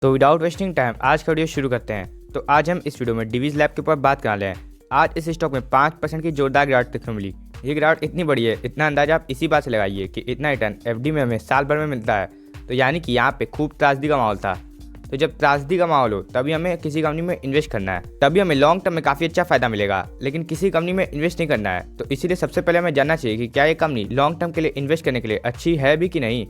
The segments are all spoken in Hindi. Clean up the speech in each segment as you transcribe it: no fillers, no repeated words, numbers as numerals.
तो विदाउट वेस्टिंग टाइम आज का वीडियो शुरू करते हैं। तो आज हम इस वीडियो में डिवीज लैब के ऊपर बात करने वाले हैं। आज इस स्टॉक में 5% की जोरदार गिरावट देखने को मिली। ये गिरावट इतनी बड़ी है, इतना अंदाजा आप इसी बात से लगाइए कि इतना रिटर्न एफडी में हमें साल भर में मिलता है। तो यानी कि यहाँ पे खूब त्रासदी का माहौल था। तो जब त्रासदी का माहौल हो तभी हमें किसी कंपनी में इन्वेस्ट करना है, तभी हमें लॉन्ग टर्म में काफ़ी अच्छा फायदा मिलेगा। लेकिन किसी कंपनी में इन्वेस्ट नहीं करना है। तो इसीलिए सबसे पहले हमें जानना चाहिए कि क्या ये कंपनी लॉन्ग टर्म के लिए इन्वेस्ट करने के लिए अच्छी है भी कि नहीं।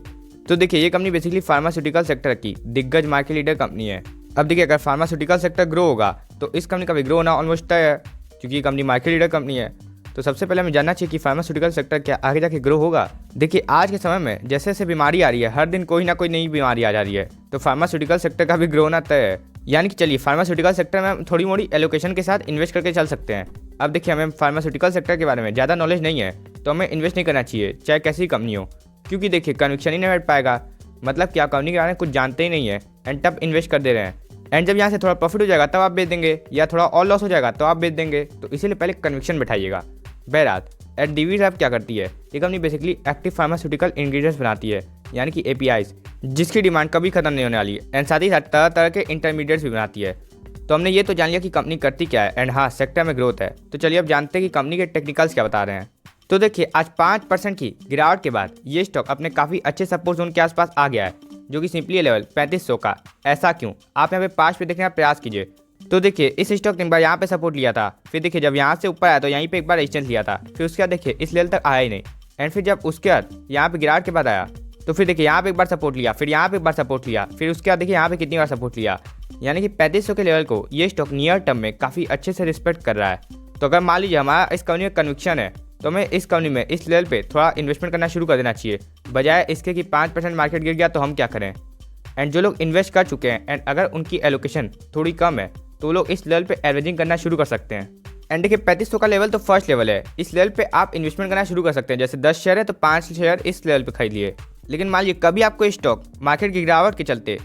तो देखिए, ये कंपनी बेसिकली फार्मास्यूटिकल सेक्टर की दिग्गज मार्केट लीडर कंपनी है। अब देखिए, अगर फार्मास्यूटिकल सेक्टर ग्रो होगा तो इस कंपनी का भी ग्रो होना ऑलमोस्ट तय है, क्योंकि ये कंपनी मार्केट लीडर कंपनी है। तो सबसे पहले हमें जानना चाहिए कि फार्मास्यूटिकल सेक्टर क्या आगे जाके ग्रो होगा। देखिए, आज के समय में जैसे जैसे बीमारी आ रही है, हर दिन कोई ना कोई नई बीमारी आ जा रही है, तो फार्मास्यूटिकल सेक्टर का भी ग्रो होना तय है। यानी कि चलिए, फार्मास्यूटिकल सेक्टर में हम थोड़ी मोड़ी एलोकेशन के साथ इन्वेस्ट करके चल सकते हैं। अब देखिए, हमें फार्मास्यूटिकल सेक्टर के बारे में ज़्यादा नॉलेज नहीं है, तो हमें इन्वेस्ट नहीं करना चाहिए, चाहे कैसी कंपनी हो, क्योंकि देखिए कन्विक्शन ही नहीं बैठ पाएगा। मतलब क्या, कंपनी के बारे में कुछ जानते ही नहीं है एंड तब इन्वेस्ट कर दे रहे हैं। एंड जब यहाँ से थोड़ा प्रॉफिट हो जाएगा तब आप बेच देंगे, या थोड़ा और लॉस हो जाएगा तो आप बेच देंगे। तो इसीलिए पहले कन्विक्शन बैठाइएगा। बहरहाल, एट डिवीज लैब क्या करती है, ये company basically active pharmaceutical ingredients बनाती है, यानी कि एपीआईज, जिसकी डिमांड कभी खत्म नहीं होने वाली है। एंड साथ ही साथ तरह तरह के इंटरमीडिएट्स भी बनाती है। तो हमने ये तो जान लिया कि कंपनी करती क्या है एंड हाँ, सेक्टर में ग्रोथ है। तो चलिए अब जानते हैं कि कंपनी के टेक्निकल्स क्या बता रहे हैं। तो देखिए, आज 5% की गिरावट के बाद ये स्टॉक अपने काफ़ी अच्छे सपोर्ट जोन के आसपास आ गया है, जो कि सिंपली लेवल 3500 का। ऐसा क्यों, आप यहाँ पे 5 पे देखने का प्रयास कीजिए। तो देखिए, इस स्टॉक ने एक बार यहाँ पे सपोर्ट लिया था, फिर देखिए जब यहाँ से ऊपर आया तो यहीं पे एक बार रेजिस्टेंस लिया था, फिर उसके बाद देखिए इस लेवल तक आया ही नहीं। एंड फिर जब उसके बाद यहाँ पे गिरावट के बाद आया तो फिर देखिए यहाँ पे एक बार सपोर्ट लिया, फिर यहाँ पे एक बार सपोर्ट लिया, फिर उसके बाद देखिए यहाँ पे कितनी बार सपोर्ट लिया। यानी कि 3500 के लेवल को ये स्टॉक नियर टर्म में काफ़ी अच्छे से रिस्पेक्ट कर रहा है। तो अगर मान लीजिए हमारा इस कंपनी में कन्विक्शन है, तो हमें इस कंपनी में इस लेवल पे थोड़ा इन्वेस्टमेंट करना शुरू कर देना चाहिए, बजाय इसके कि 5% मार्केट गिर गया तो हम क्या करें। एंड जो लोग इन्वेस्ट कर चुके हैं एंड अगर उनकी एलोकेशन थोड़ी कम है तो वो लोग इस लेवल पे एवरेजिंग करना शुरू कर सकते हैं। एंड देखिए, 3500 का लेवल तो फर्स्ट लेवल है, इस लेवल पे आप इन्वेस्टमेंट करना शुरू कर सकते हैं। जैसे 10 शेयर है तो 5 शेयर इस लेवल पे खरीद लिए। लेकिन मान लीजिए कभी आपको स्टॉक मार्केट की गिरावट के चलते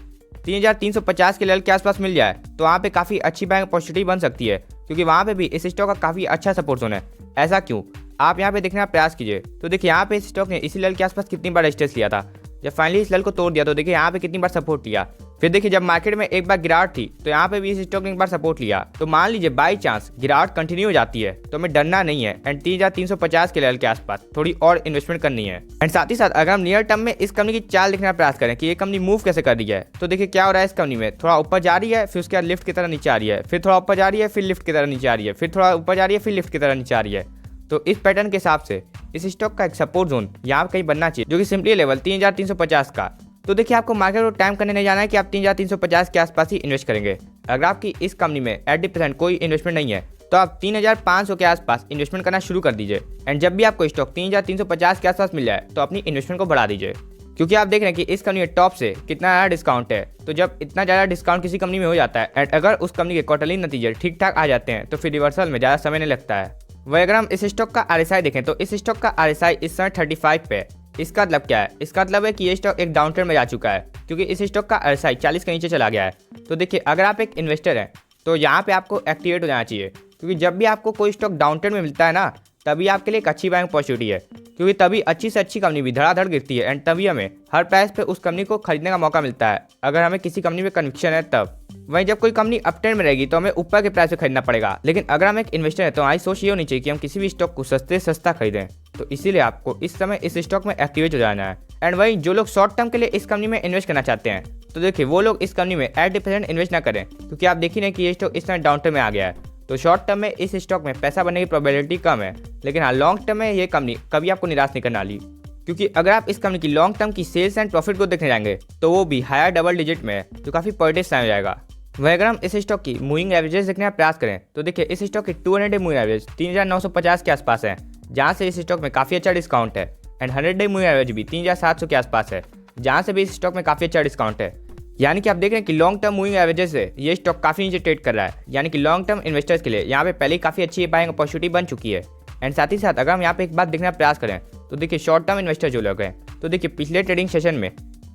3350 के लेवल के आसपास मिल जाए, तो वहाँ पे काफ़ी अच्छी बाइंग अपॉर्चुनिटी बन सकती है, क्योंकि वहाँ पे भी इस स्टॉक का काफ़ी अच्छा सपोर्ट जोन है। ऐसा क्यों, आप यहाँ पे देखने का प्रयास कीजिए। तो देखिए, यहाँ पे इस स्टॉक ने इसी लेवल के आसपास कितनी बार रेजिस्टेंस लिया था, जब फाइनली इस लेवल को तोड़ दिया तो देखिए यहाँ पे कितनी बार सपोर्ट लिया। फिर देखिए जब मार्केट में एक बार गिरावट थी तो यहाँ पे भी इस स्टॉक ने एक बार सपोर्ट लिया। तो मान लीजिए बाई चांस गिरावट कंटिन्यू हो जाती है तो हमें डरना नहीं है एंड 3350 के लेवल के आसपास थोड़ी और इन्वेस्टमेंट करनी है। एंड साथ ही साथ अगर हम नियर टर्म में इस कंपनी की चाल देखने का प्रयास करें कि ये कंपनी मूव कैसे कर रही है, तो देखिए क्या हो रहा है, इस कंपनी में थोड़ा ऊपर जा रही है, फिर उसके बाद लिफ्ट की तरह नीचे आ रही है, फिर थोड़ा ऊपर जा रही है, फिर लिफ्ट की तरह नीचे आ रही है, फिर थोड़ा ऊपर जा रही है, फिर लिफ्ट की तरह नीचे आ रही है। तो इस पैटर्न के हिसाब से इस स्टॉक का एक सपोर्ट जोन यहाँ कहीं बनना चाहिए, जो कि सिंपली लेवल 3350 का। तो देखिए, आपको मार्केट को टाइम करने नहीं जाना है कि आप 3350 के आसपास ही इन्वेस्ट करेंगे। अगर आपकी इस कंपनी में 80% कोई इन्वेस्टमेंट नहीं है तो आप 3500 के आसपास इन्वेस्टमेंट करना शुरू कर दीजिए। एंड जब भी आपको स्टॉक 3350 के आसपास मिल जाए तो अपनी इन्वेस्टमेंट को बढ़ा दीजिए, क्योंकि आप देख रहे हैं कि इस कंपनी में टॉप से कितना ज़्यादा डिस्काउंट है। तो जब इतना ज़्यादा डिस्काउंट किसी कंपनी में हो जाता है एंड अगर उस कंपनी के क्वार्टरली नतीजे ठीक ठाक आ जाते हैं तो फिर रिवर्सल में ज़्यादा समय नहीं लगता है। वही अगर हम इस स्टॉक का RSI देखें तो इस स्टॉक का RSI इस समय 35 पे है। इसका मतलब क्या है, इसका मतलब है कि ये स्टॉक एक डाउन ट्रेंड में जा चुका है, क्योंकि इस स्टॉक का RSI 40 के नीचे चला गया है। तो देखिए, अगर आप एक इन्वेस्टर हैं तो यहाँ पे आपको एक्टिवेट हो जाना चाहिए, क्योंकि जब भी आपको कोई स्टॉक डाउन ट्रेंड में मिलता है ना, तभी आपके लिए एक अच्छी बाइंग अपॉर्चुनिटी है, क्योंकि तभी अच्छी से अच्छी कंपनी भी धड़ाधड़ गिरती है एंड तभी हमें हर प्राइस पे उस कंपनी को खरीदने का मौका मिलता है, अगर हमें किसी कंपनी में कन्विक्शन है तब। वहीं जब कोई कंपनी अप ट्रेंड में रहेगी तो हमें ऊपर के प्राइस पे खरीदना पड़ेगा। लेकिन अगर हम एक इन्वेस्टर हैं तो हमारी सोच ये होनी चाहिए कि हम किसी भी स्टॉक को सस्ते से सस्ता खरीदें। तो इसीलिए आपको इस समय इस स्टॉक में एक्टिवेट हो जाना है। एंड वहीं जो लोग शॉर्ट टर्म के लिए इस कंपनी में इन्वेस्ट करना चाहते हैं, तो देखिए वो लोग इस कंपनी में 80% इन्वेस्ट ना करें, क्योंकि आप देखिए ना कि ये स्टॉक इस समय डाउन ट्रेंड में आ गया है। तो शॉर्ट टर्म में इस स्टॉक में पैसा बनने की प्रोबेबिलिटी कम है, लेकिन हाँ, लॉन्ग टर्म में ये कंपनी कभी आपको निराश नहीं करने वाली, क्योंकि अगर आप इस कंपनी की लॉन्ग टर्म की सेल्स एंड प्रॉफिट को देखने जाएंगे तो वो भी हायर डबल डिजिट में है, जो काफ़ी पॉजिटिव साइन हो जाएगा। वहीं अगर हम इस स्टॉक की मूविंग एवरेजेस देखने का प्रयास करें तो देखिए इस स्टॉक की 200 डे मूविंग एवरेज 3950 के आसपास है, जहाँ से इस स्टॉक में काफ़ी अच्छा डिस्काउंट है। एंड 100 डे मूविंग एवरेज भी 3700 के आसपास है, जहाँ से भी इस स्टॉक में काफ़ी अच्छा डिस्काउंट है। यानी कि आप देख रहे हैं कि लॉन्ग टर्म मूविंग एवरेजेस से ये स्टॉक काफ़ी नीचे ट्रेड कर रहा है, यानी कि लॉन्ग टर्म इन्वेस्टर्स के लिए यहाँ पे पहले ही काफ़ी अच्छी बाइंग अपॉर्चुनिटी बन चुकी है। एंड साथ ही साथ अगर हम यहाँ पे एक बात देखने का प्रयास करें तो देखिए शॉर्ट टर्म इन्वेस्टर जो लोग हैं, तो देखिए पिछले ट्रेडिंग सेशन में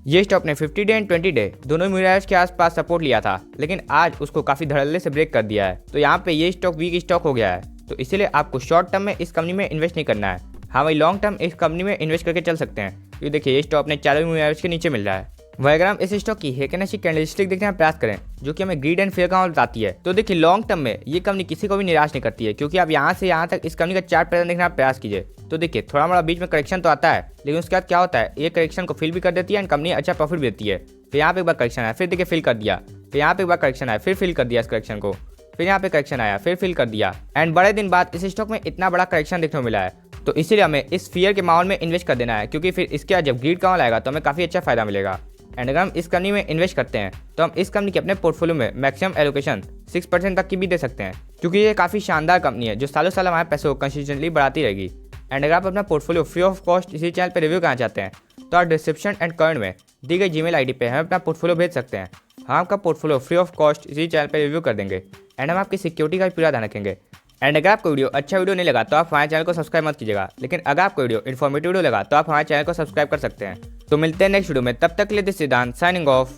ये स्टॉक ने 50 डे एंड 20 डे दोनों मूविंग एवरेज के आसपास सपोर्ट लिया था, लेकिन आज उसको काफ़ी धड़ल्ले से ब्रेक कर दिया है। तो यहाँ पे ये स्टॉक वीक स्टॉक हो गया है। तो इसीलिए आपको शॉर्ट टर्म में इस कंपनी में इन्वेस्ट नहीं करना है। हाँ, वही लॉन्ग टर्म इस कंपनी में इन्वेस्ट करके चल सकते हैं, क्योंकि देखिए ये स्टॉक अपने 4 मूविंग एवरेज के नीचे मिल रहा है। वह अगर हम इस स्टॉक की हेकेनेसी कैंडलस्टिक देखने का प्रयास करें जो कि हमें ग्रीड एंड फेयर का बताती है, तो देखिए लॉन्ग टर्म में ये कंपनी किसी को भी निराश नहीं करती है, क्योंकि आप यहाँ से यहाँ तक इस कंपनी का चार्ट पैटर्न देखने का प्रयास कीजिए तो देखिए थोड़ा मोड़ा बीच में करेक्शन तो आता है, लेकिन उसके बाद क्या होता है, ये करेक्शन को फिल भी कर देती है एंड कंपनी अच्छा प्रॉफिट भी देती है। फिर यहाँ पे एक बार करेक्शन आया, फिर देखिए फिल कर दिया, फिर यहाँ पे एक बार करेक्शन आया, फिर फिल कर दिया इस करेक्शन को, फिर यहाँ पे करेक्शन आया, फिर फिल कर दिया एंड बड़े दिन बाद इस स्टॉक में इतना बड़ा करेक्शन देखने को मिला है। तो इसीलिए हमें इस फियर के माहौल में इन्वेस्ट कर देना है, क्योंकि फिर इसके बाद जब ग्रीड का माहौल आएगा तो हमें काफ़ी अच्छा फायदा मिलेगा। एंड अगर हम इस कंपनी में इन्वेस्ट करते हैं तो हम इस कंपनी के अपने पोर्टफोलियो में मैक्सिमम एलोकेशन 6% तक की भी दे सकते हैं, क्योंकि ये काफ़ी शानदार कंपनी है जो सालों साल हमारे पैसों को कंसिस्टेंटली बढ़ाती रहेगी। एंड अगर आप अपना पोर्टफोलियो फ्री ऑफ कॉस्ट इसी चैनल पर रिव्यू करना चाहते हैं तो आप डिस्क्रिप्शन एंड कमेंट में दी गई जीमेल आईडी पे हमें अपना पोर्टफोलियो भेज सकते हैं। हम आपका पोर्टफोलियो फ्री ऑफ कॉस्ट इसी चैनल पर रिव्यू कर देंगे एंड हम आपकी सिक्योरिटी का भी पूरा ध्यान रखेंगे। एंड अगर आपको वीडियो नहीं लगा तो आप हमारे चैनल को सब्सक्राइब मत कीजिएगा, लेकिन अगर आपको वीडियो इन्फॉर्मेटिव लगा तो आप हमारे चैनल को सब्सक्राइब कर सकते हैं। तो मिलते हैं नेक्स्ट वीडियो में, तब तक के लिए दिस सिद्धांत साइनिंग ऑफ।